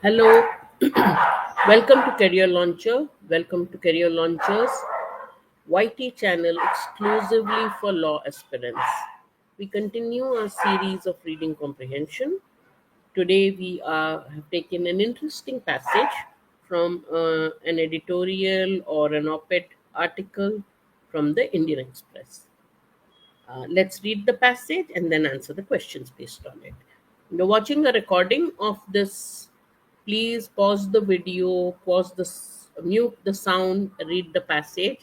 Hello, welcome to Career Launcher. Welcome to Career Launcher's YT channel exclusively for law aspirants. We continue our series of reading comprehension. Today have taken an interesting passage from an editorial or an op-ed article from the Indian Express. Let's read the passage and then answer the questions based on it. You're watching a recording of this. Please pause the video, mute the sound, read the passage,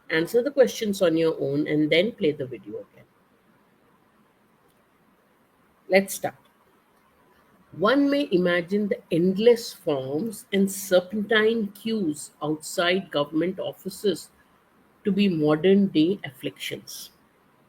answer the questions on your own, and then play the video again. Let's start. One may imagine the endless forms and serpentine queues outside government offices to be modern day afflictions.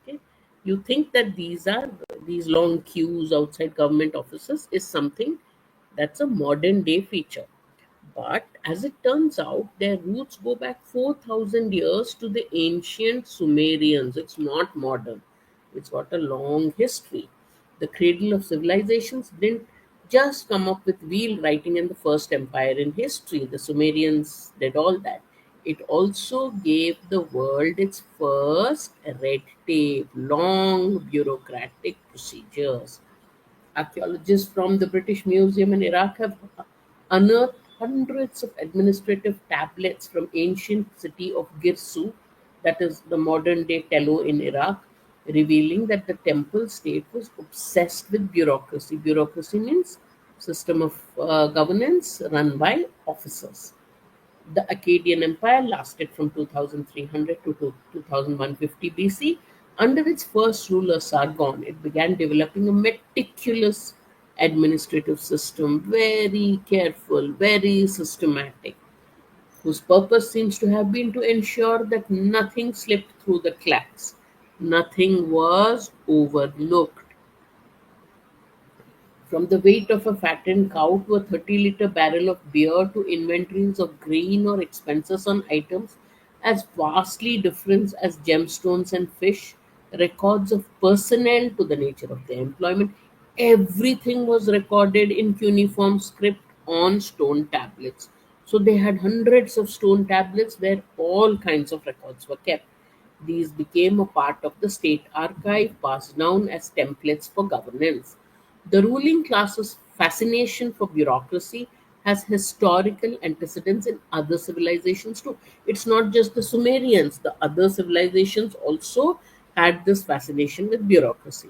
Okay. You think that these long queues outside government offices is something that's a modern day feature. But as it turns out, their roots go back 4,000 years to the ancient Sumerians. It's not modern, it's got a long history. The cradle of civilizations didn't just come up with wheel writing in the first empire in history. The Sumerians did all that. It also gave the world its first red tape, long bureaucratic procedures. Archaeologists from the British Museum in Iraq have unearthed hundreds of administrative tablets from ancient city of Girsu, that is the modern day Tello in Iraq, revealing that the temple state was obsessed with bureaucracy. Bureaucracy means system of governance run by officers. The Akkadian Empire lasted from 2300 to 2150 BC. Under its first ruler, Sargon, it began developing a meticulous administrative system, very careful, very systematic, whose purpose seems to have been to ensure that nothing slipped through the cracks, nothing was overlooked. From the weight of a fattened cow to a 30-liter barrel of beer to inventories of grain or expenses on items as vastly different as gemstones and fish, records of personnel to the nature of their employment, everything was recorded in cuneiform script on stone tablets. So they had hundreds of stone tablets where all kinds of records were kept. These became a part of the state archive, passed down as templates for governance. The ruling class's fascination for bureaucracy has historical antecedents in other civilizations too. It's not just the Sumerians, the other civilizations also had this fascination with bureaucracy.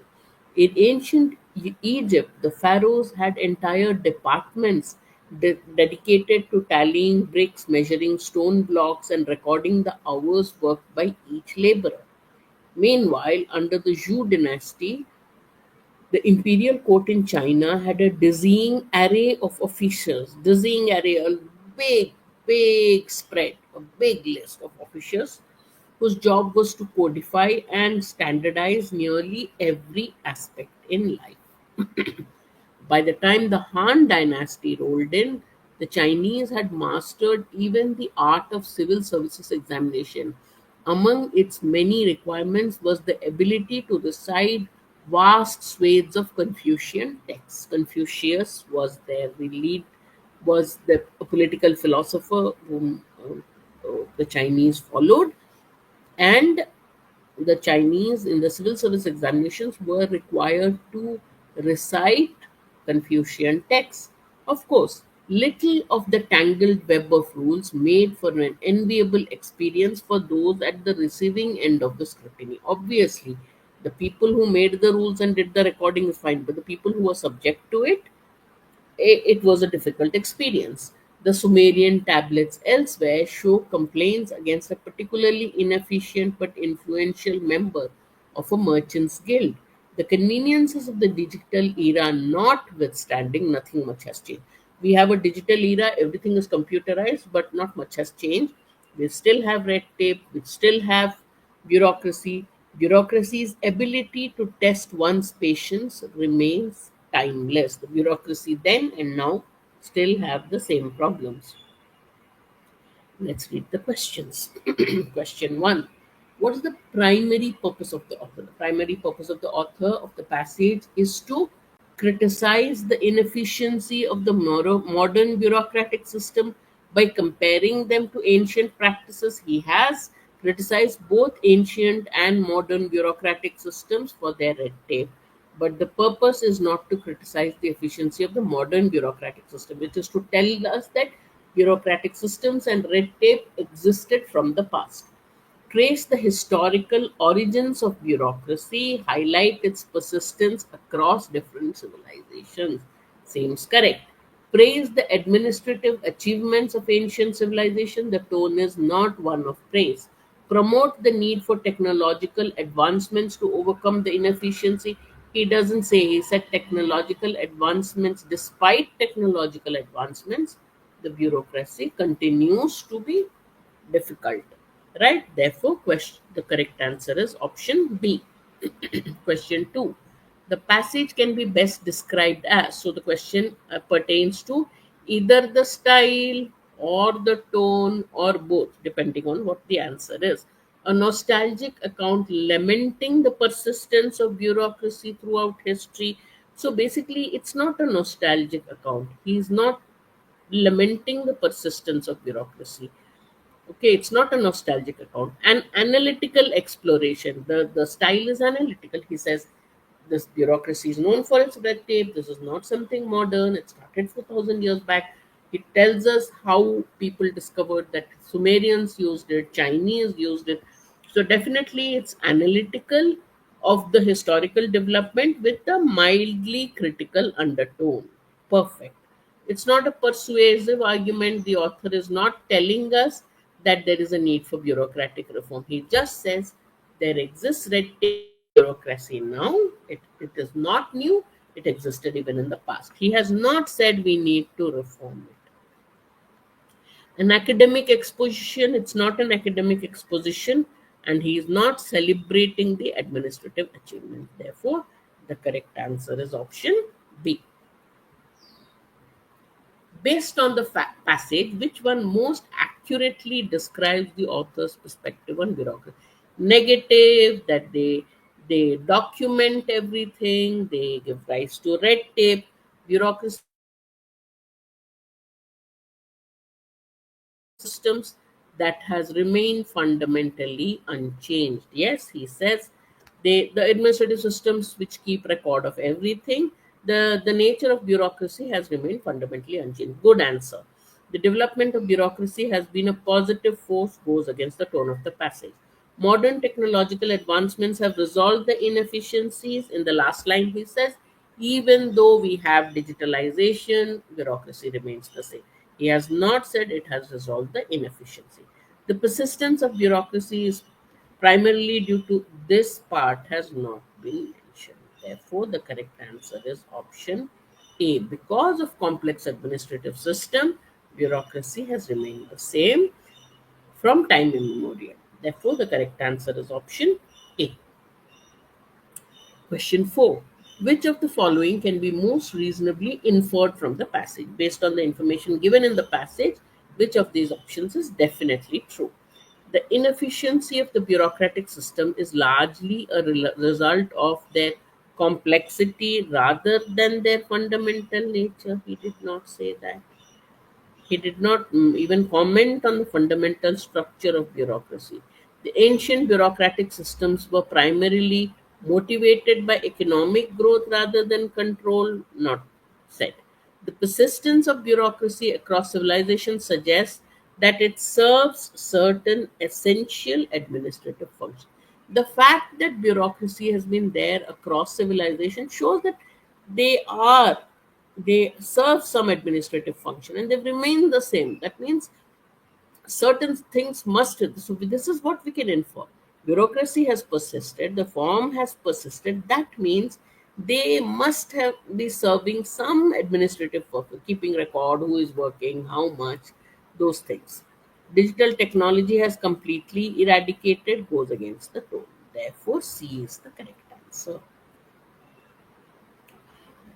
In ancient Egypt, the pharaohs had entire departments dedicated to tallying bricks, measuring stone blocks, and recording the hours worked by each laborer. Meanwhile, under the Zhou dynasty, the imperial court in China had a dizzying array of officials, dizzying array, a big, big spread, a big list of officials whose job was to codify and standardize nearly every aspect in life. By the time the Han dynasty rolled in, the Chinese had mastered even the art of civil services examination. Among its many requirements was the ability to recite vast swathes of Confucian texts. Confucius was their lead, was the political philosopher whom the Chinese followed, and the Chinese in the civil service examinations were required to recite Confucian texts. Of course, little of the tangled web of rules made for an enviable experience for those at the receiving end of the scrutiny. Obviously, the people who made the rules and did the recording is fine, but the people who were subject to it, it was a difficult experience. The Sumerian tablets elsewhere show complaints against a particularly inefficient but influential member of a merchants' guild. The conveniences of the digital era notwithstanding, nothing much has changed. We have a digital era, everything is computerized, but not much has changed. We still have red tape, we still have bureaucracy. Bureaucracy's ability to test one's patience remains timeless. The bureaucracy then and now still have the same problems. Let's read the questions. Question 1. What is the primary purpose of the author? The primary purpose of the author of the passage is to criticized the inefficiency of the modern bureaucratic system by comparing them to ancient practices. He has criticized both ancient and modern bureaucratic systems for their red tape. But the purpose is not to criticize the efficiency of the modern bureaucratic system. It is to tell us that bureaucratic systems and red tape existed from the past, trace the historical origins of bureaucracy, highlight its persistence across different civilizations. Seems correct. Praise the administrative achievements of ancient civilization. The tone is not one of praise. Promote the need for technological advancements to overcome the inefficiency. He doesn't say, he said technological advancements. Despite technological advancements, the bureaucracy continues to be difficult, right? Therefore, the correct answer is option B. Question 2. The passage can be best described as, so the question pertains to either the style or the tone or both, depending on what the answer is. A nostalgic account lamenting the persistence of bureaucracy throughout history. So basically, it's not a nostalgic account. He's not lamenting the persistence of bureaucracy. Okay, it's not a nostalgic account. An analytical exploration. The style is analytical. He says this bureaucracy is known for its red tape. This is not something modern. It started 4,000 years back. It tells us how people discovered that Sumerians used it, Chinese used it. So definitely it's analytical of the historical development with a mildly critical undertone. Perfect. It's not a persuasive argument. The author is not telling us that there is a need for bureaucratic reform. He just says there exists red tape and bureaucracy now. It is not new. It existed even in the past. He has not said we need to reform it. An academic exposition, it's not an academic exposition, and he is not celebrating the administrative achievement. Therefore, the correct answer is option B. Based on the passage, which one most accurately describes the author's perspective on bureaucracy? Negative, that they document everything, they give rise to red tape. Bureaucracy systems that has remained fundamentally unchanged. Yes, he says the administrative systems which keep record of everything, the nature of bureaucracy has remained fundamentally unchanged. Good answer. The development of bureaucracy has been a positive force, goes against the tone of the passage. Modern technological advancements have resolved the inefficiencies. In the last line, he says, even though we have digitalization, bureaucracy remains the same. He has not said it has resolved the inefficiency. The persistence of bureaucracy is primarily due to this part has not been mentioned. Therefore, the correct answer is option A. Because of complex administrative system, bureaucracy has remained the same from time immemorial. Therefore, the correct answer is option A. Question 4. Which of the following can be most reasonably inferred from the passage? Based on the information given in the passage, which of these options is definitely true? The inefficiency of the bureaucratic system is largely a result of their complexity rather than their fundamental nature. He did not say that. He did not even comment on the fundamental structure of bureaucracy. The ancient bureaucratic systems were primarily motivated by economic growth rather than control, not said. The persistence of bureaucracy across civilizations suggests that it serves certain essential administrative functions. The fact that bureaucracy has been there across civilization shows that they are they serve some administrative function and they've remained the same. That means certain things must. So this is what we can infer. Bureaucracy has persisted, the form has persisted. That means they must have be serving some administrative purpose, keeping record who is working, how much, those things. Digital technology has completely eradicated, goes against the tone. Therefore, C is the correct answer.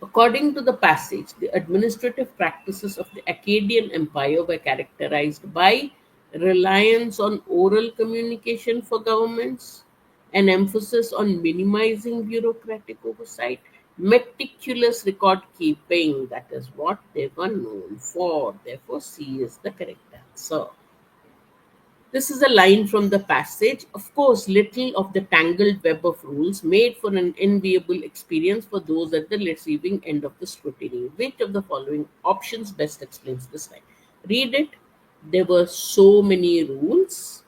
According to the passage, the administrative practices of the Akkadian Empire were characterized by reliance on oral communication for governments, an emphasis on minimizing bureaucratic oversight, Meticulous record keeping, that is what they were known for. Therefore, C is the correct answer. This is a line from the passage. Of course, little of the tangled web of rules made for an enviable experience for those at the receiving end of the scrutiny. Which of the following options best explains this line? Read it. There were so many rules,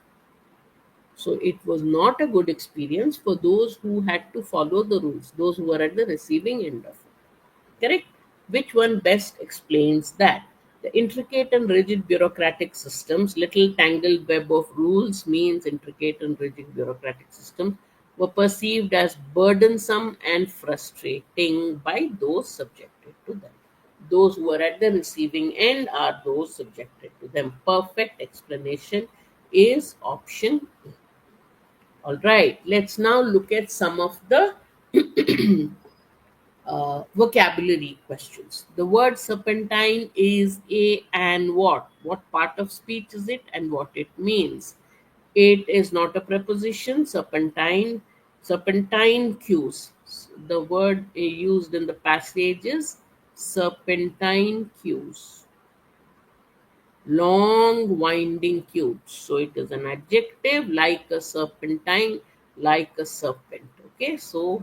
so it was not a good experience for those who had to follow the rules, those who were at the receiving end of it. Correct? Which one best explains that? The intricate and rigid bureaucratic systems, little tangled web of rules means intricate and rigid bureaucratic systems were perceived as burdensome and frustrating by those subjected to them. Those who are at the receiving end are those subjected to them. Perfect explanation is option A. All right, let's now look at some of the vocabulary questions. The word serpentine is a and what? What part of speech is it and what it means? It is not a preposition. Serpentine cues. The word used in the passage is serpentine cues, long winding cubes. So it is an adjective, like a serpentine, like a serpent. Okay, so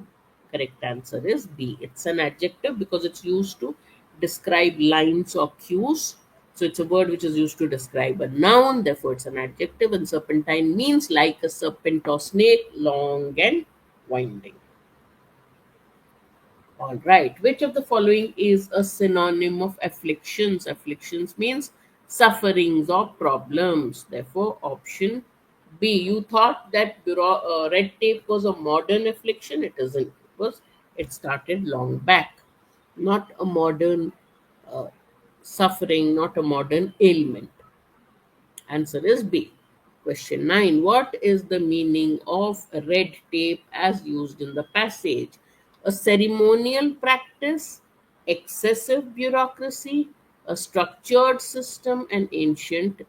correct answer is B. It's an adjective because it's used to describe lines or cues. So it's a word which is used to describe a noun, therefore it's an adjective, and serpentine means like a serpent or snake, long and winding. All right. Which of the following is a synonym of afflictions? Afflictions means sufferings or problems. Therefore, option B. You thought that red tape was a modern affliction. It isn't. It started long back. Not a modern uh, suffering, not a modern ailment. Answer is B. Question 9. What is the meaning of red tape as used in the passage? A ceremonial practice, excessive bureaucracy, a structured system, an ancient.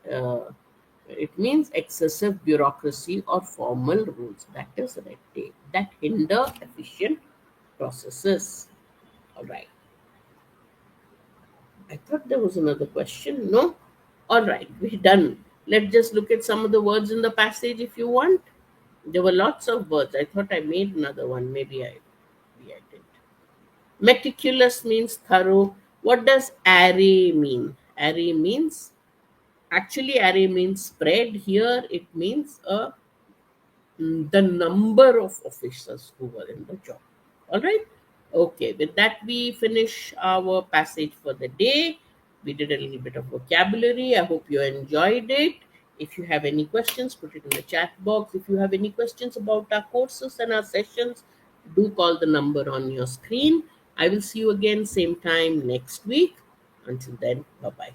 It means excessive bureaucracy or formal rules. That is red tape that hinder efficient processes. All right. I thought there was another question. No? All right, we're done. Let's just look at some of the words in the passage if you want. There were lots of words. I thought I made another one. Maybe I did. Meticulous means thorough. What does array mean? Array means, actually, array means spread. Here it means the number of officers who were in the job. All right. Okay. With that, we finish our passage for the day. We did a little bit of vocabulary. I hope you enjoyed it. If you have any questions, put it in the chat box. If you have any questions about our courses and our sessions, do call the number on your screen. I will see you again same time next week. Until then, bye bye.